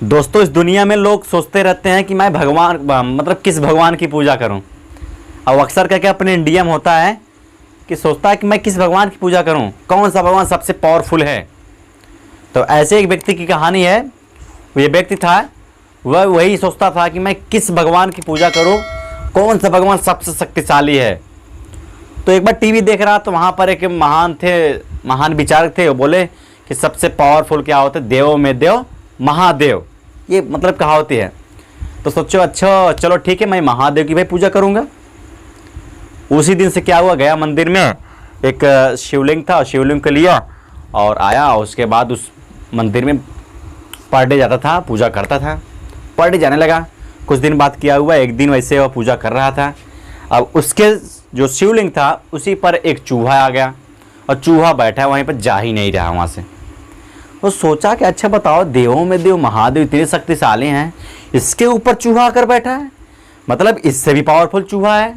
दोस्तों, इस दुनिया में लोग सोचते रहते हैं कि मैं भगवान मतलब किस भगवान की पूजा करूं। और अक्सर करके अपने इंडिया में होता है कि सोचता है कि मैं किस भगवान की पूजा करूं, कौन सा भगवान सबसे पावरफुल है। तो ऐसे एक व्यक्ति की कहानी है। ये व्यक्ति था, वह वही सोचता था कि मैं किस भगवान की पूजा करूं, कौन सा भगवान सबसे शक्तिशाली है। तो एक बार टीवी देख रहा तो वहाँ पर एक महान विचारक थे। वो बोले कि सबसे पावरफुल क्या होता है, देवों में देव महादेव, ये मतलब कहावत है। तो सोचो अच्छा चलो ठीक है, मैं महादेव की भाई पूजा करूँगा। उसी दिन से क्या हुआ, गया मंदिर में, एक शिवलिंग था, शिवलिंग को लिया और आया। उसके बाद उस मंदिर में पर डे जाता था, पूजा करता था, पर डे जाने लगा। कुछ दिन बाद क्या हुआ, एक दिन वैसे वह पूजा कर रहा था। अब उसके जो शिवलिंग था उसी पर एक चूहा आ गया और चूहा बैठा है वहीं पर, जा ही नहीं रहा वहाँ से। वो सोचा कि अच्छा बताओ, देवों में देव महादेव इतने शक्तिशाली हैं, इसके ऊपर चूहा आकर बैठा है, मतलब इससे भी पावरफुल चूहा है।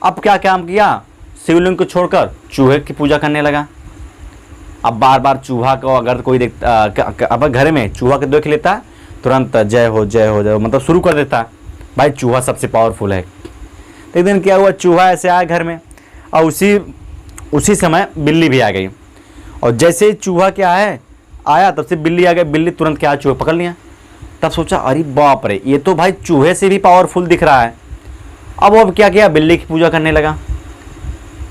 अब क्या काम किया, शिवलिंग को छोड़कर चूहे की पूजा करने लगा। अब बार बार चूहा को अगर कोई देखता, अब घर में चूहा को देख लेता, तुरंत जय हो जय हो जय हो मतलब शुरू कर देता, भाई चूहा सबसे पावरफुल है। तो एक दिन क्या हुआ, चूहा ऐसे आया घर में और उसी समय बिल्ली भी आ गई। और जैसे ही चूहा क्या है आया, तब से बिल्ली आ गई। बिल्ली तुरंत क्या चूहे पकड़ लिया। तब सोचा अरे बाप रे, ये तो भाई चूहे से भी पावरफुल दिख रहा है। अब क्या किया, बिल्ली की पूजा करने लगा।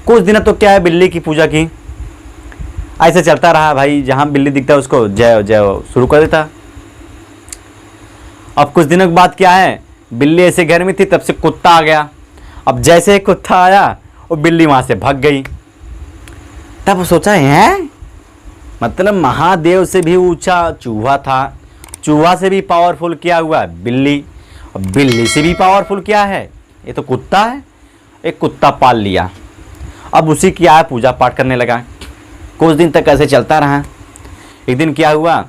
कुछ दिन तो क्या है, बिल्ली की पूजा की, ऐसे चलता रहा भाई, जहाँ बिल्ली दिखता है उसको जय जय शुरू कर देता। अब कुछ दिनों के बाद क्या है, बिल्ली ऐसे घर में थी, तब से कुत्ता आ गया। अब जैसे ही कुत्ता आया वो बिल्ली वहाँ से भाग गई। तब सोचा है मतलब महादेव से भी ऊंचा चूहा था, चूहा से भी पावरफुल क्या हुआ, बिल्ली, और बिल्ली से भी पावरफुल क्या है, ये तो कुत्ता है। एक कुत्ता पाल लिया, अब उसी की आया पूजा पाठ करने लगा। कुछ दिन तक ऐसे चलता रहा। एक दिन क्या हुआ,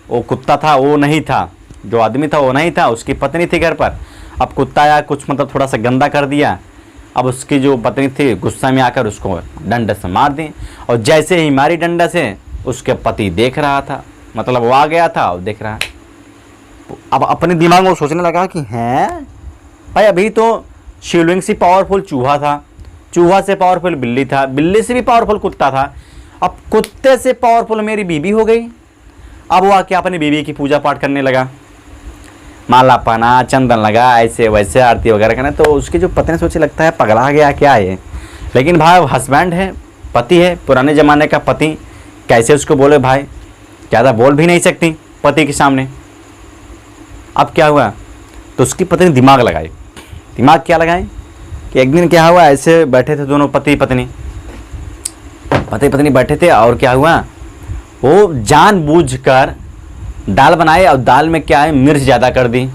वो कुत्ता था वो नहीं था, जो आदमी था वो नहीं था, उसकी पत्नी थी घर पर। अब कुत्ता आया, कुछ मतलब थोड़ा सा गंदा कर दिया। अब उसकी जो पत्नी थी गुस्सा में आकर उसको डंडे से मार दी। और जैसे ही मारी डंडा से, उसके पति देख रहा था, मतलब वो आ गया था और देख रहा। अब अपने दिमाग में वो सोचने लगा कि हैं भाई, अभी तो शिवलिंग से पावरफुल चूहा था, चूहा से पावरफुल बिल्ली था, बिल्ली से भी पावरफुल कुत्ता था, अब कुत्ते से पावरफुल मेरी बीवी हो गई। अब वो आके अपनी बीवी की पूजा पाठ करने लगा, माला पहना, चंदन लगा, ऐसे वैसे आरती वगैरह करना। तो उसकी जो पत्नी सोचे लगता है पगला गया क्या है। लेकिन भाई हस्बैंड है, पति है, पुराने ज़माने का पति, कैसे उसको बोले भाई, ज़्यादा बोल भी नहीं सकती पति के सामने। अब क्या हुआ, तो उसकी पत्नी दिमाग लगाई। दिमाग क्या लगाई कि एक दिन क्या हुआ, ऐसे बैठे थे दोनों पति पत्नी बैठे थे, और क्या हुआ, वो जानबूझकर दाल बनाए और दाल में क्या है, मिर्च ज़्यादा कर दी,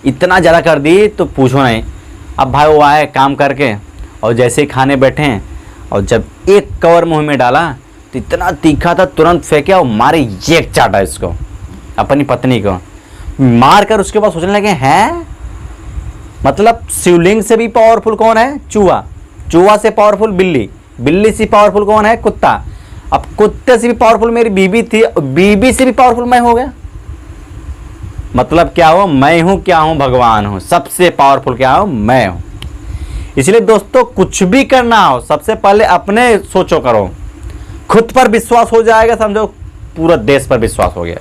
इतना ज़्यादा कर दी तो पूछो नहीं। अब भाई वो आए काम करके और जैसे ही खाने बैठे हैं, और जब एक कवर मुंह में डाला तो इतना तीखा था, तुरंत फेंके और मारे एक चाटा इसको, अपनी पत्नी को मार कर। उसके बाद सोचने लगे हैं मतलब शिवलिंग से भी पावरफुल कौन है, चूहा, चूहा से पावरफुल बिल्ली, बिल्ली से पावरफुल कौन है, कुत्ता, अब कुत्ते से भी पावरफुल मेरी बीवी थी, बीवी से भी पावरफुल मैं हो गया। मतलब क्या हो, मैं हूं क्या हूं, भगवान हूं, सबसे पावरफुल क्या हूं, मैं हूं। इसलिए दोस्तों कुछ भी करना हो सबसे पहले अपने सोचो करो, खुद पर विश्वास हो जाएगा, समझो पूरा देश पर विश्वास हो गया।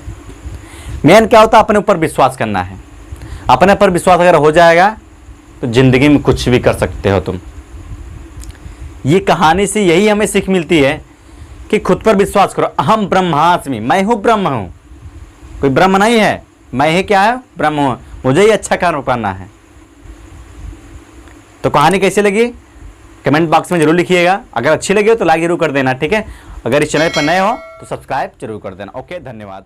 मेन क्या होता है, अपने ऊपर विश्वास करना है। अपने पर विश्वास अगर हो जाएगा तो जिंदगी में कुछ भी कर सकते हो तुम। ये कहानी से यही हमें सीख मिलती है कि खुद पर विश्वास करो। अहम ब्रह्मास्मि, मैं हूं ब्रह्म हूं, कोई ब्रह्म नहीं है, मैं ही क्या है, ब्रह्म हूं, मुझे ही अच्छा कर्म करना है। तो कहानी कैसी लगी कमेंट बॉक्स में जरूर लिखिएगा। अगर अच्छी लगी हो तो लाइक जरूर कर देना, ठीक है। अगर इस चैनल पर नए हो तो सब्सक्राइब जरूर कर देना। ओके, धन्यवाद।